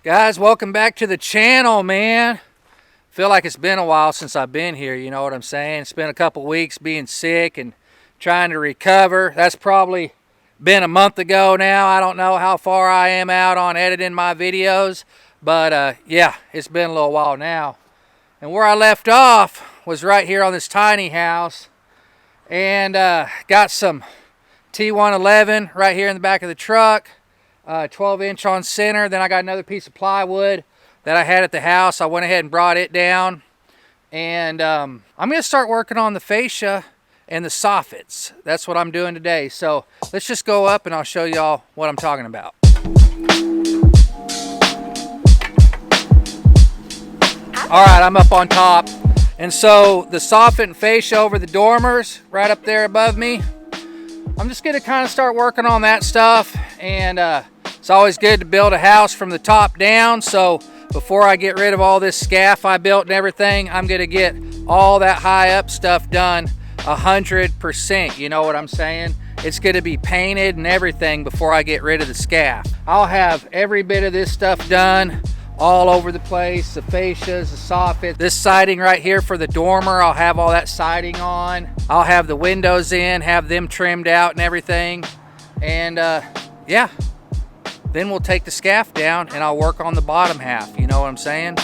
Guys, welcome back to the channel, man. Feel like it's been a while since I've been here, you know what I'm saying? It's been a couple weeks being sick and trying to recover. That's probably been a month ago now. I don't know how far I am out on editing my videos, but yeah, it's been a little while now. And where I left off was right here on this tiny house, and got some T111 right here in the back of the truck. 12-inch on center. Then I got another piece of plywood that I had at the house. I went ahead and brought it down, and I'm going to start working on the fascia and the soffits. That's what I'm doing today. So let's just go up and I'll show y'all what I'm talking about. All right, I'm up on top, and so the soffit and fascia over the dormers right up there above me, I'm just going to kind of start working on that stuff. And it's always good to build a house from the top down. So before I get rid of all this scaff I built and everything, I'm going to get all that high up stuff done 100%. You know what I'm saying? It's going to be painted and everything before I get rid of the scaff. I'll have every bit of this stuff done all over the place. The fascias, the soffit, this siding right here for the dormer, I'll have all that siding on. I'll have the windows in, have them trimmed out and everything. And yeah, then we'll take the scaff down and I'll work on the bottom half. You know what I'm saying?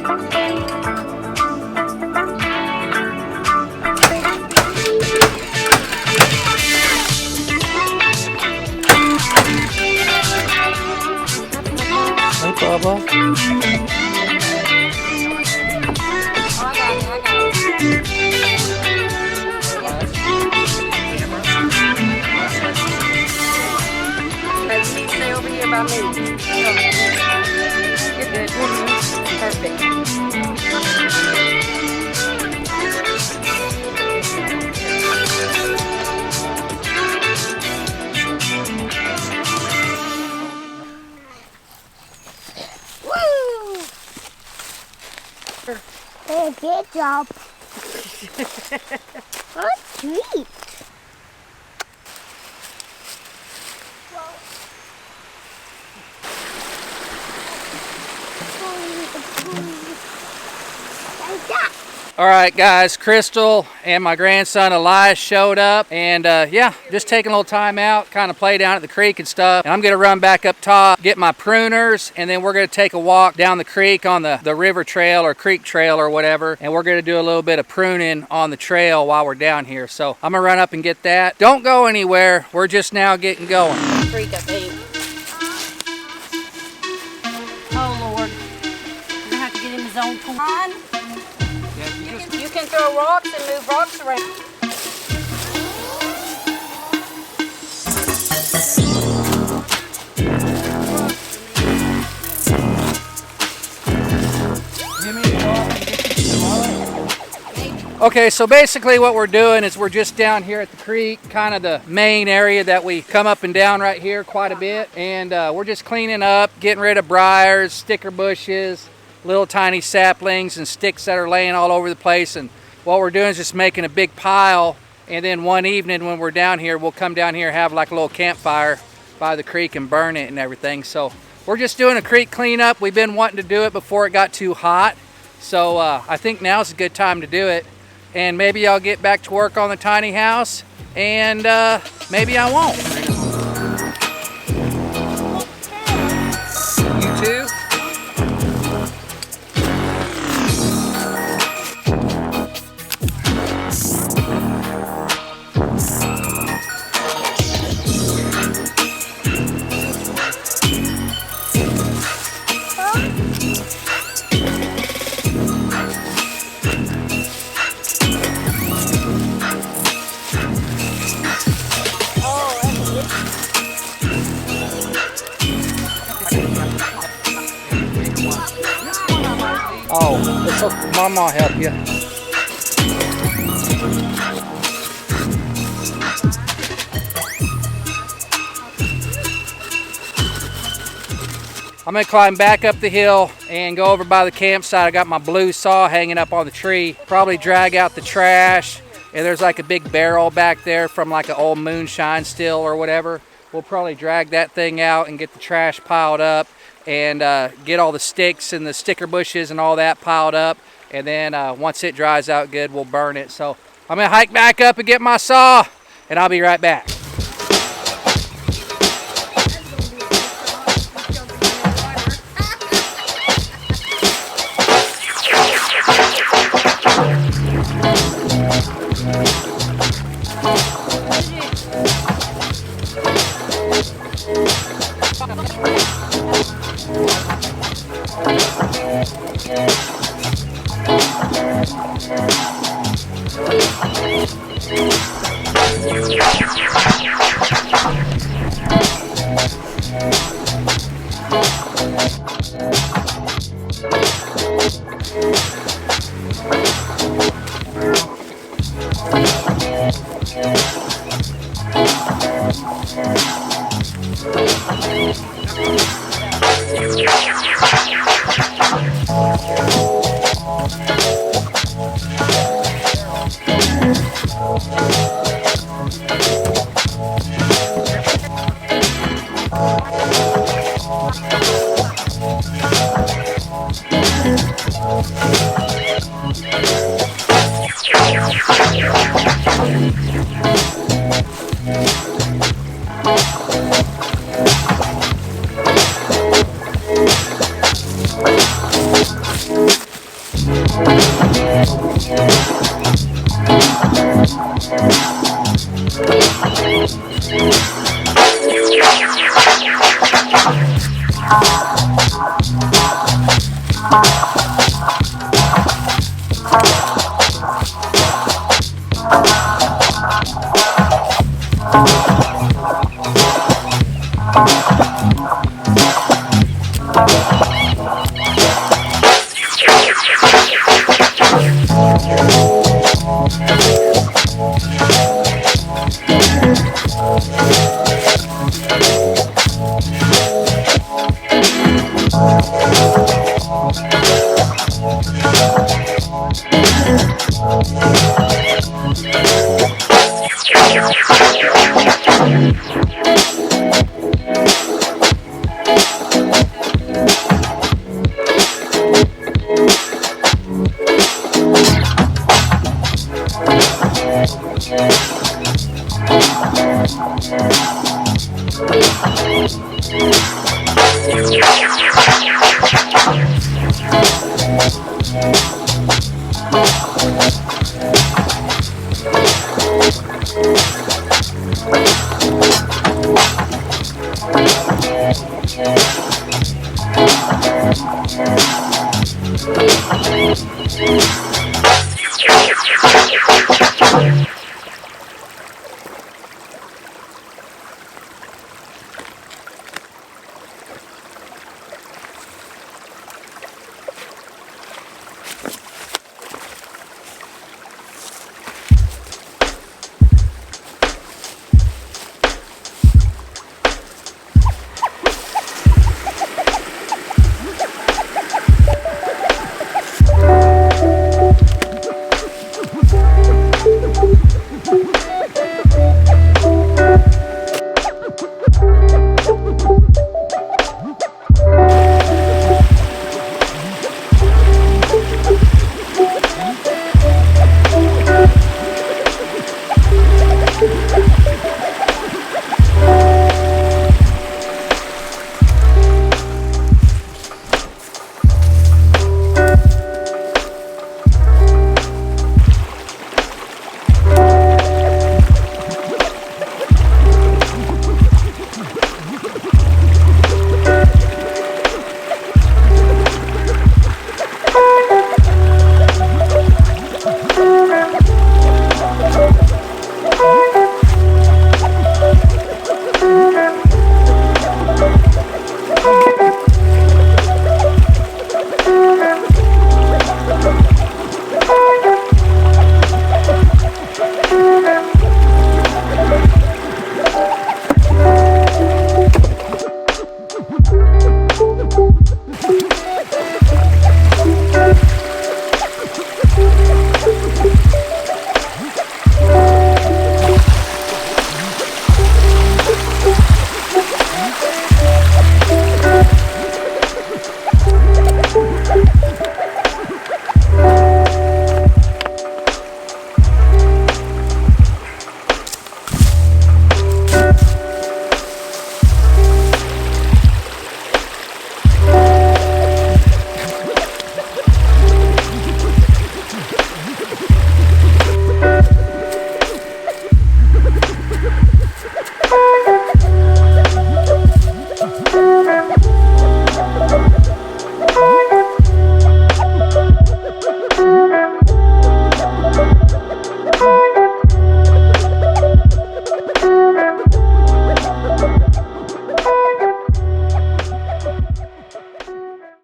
Hey, Bubba. Stay over here by me. You're good. Perfect. Hey, good job. What a treat. Like that. All right, guys, Crystal and my grandson Elias showed up, and yeah, just taking a little time out, kind of play down at the creek and stuff. And I'm gonna run back up top, get my pruners, and then we're gonna take a walk down the creek on the river trail or creek trail or whatever, and we're gonna do a little bit of pruning on the trail while we're down here. So I'm gonna run up and get that. Don't go anywhere. We're just now getting going. Creek, I think. Oh, Lord. We're gonna have to get him his own pond. You can throw rocks and move rocks around. Okay, so basically what we're doing is we're just down here at the creek, kind of the main area that we come up and down right here quite a bit. And we're just cleaning up, getting rid of briars, sticker bushes, little tiny saplings and sticks that are laying all over the place. And what we're doing is just making a big pile. And then one evening when we're down here, we'll come down here and have like a little campfire by the creek and burn it and everything. So we're just doing a creek cleanup. We've been wanting to do it before it got too hot. So I think now's a good time to do it. And maybe I'll get back to work on the tiny house, and maybe I won't. You too? Oh, it's okay. Mama will help you. I'm gonna climb back up the hill and go over by the campsite. I got my blue saw hanging up on the tree. Probably drag out the trash. And there's like a big barrel back there from like an old moonshine still or whatever. We'll probably drag that thing out and get the trash piled up and get all the sticks and the sticker bushes and all that piled up. And then once it dries out good, we'll burn it. So I'm gonna hike back up and get my saw, and I'll be right back.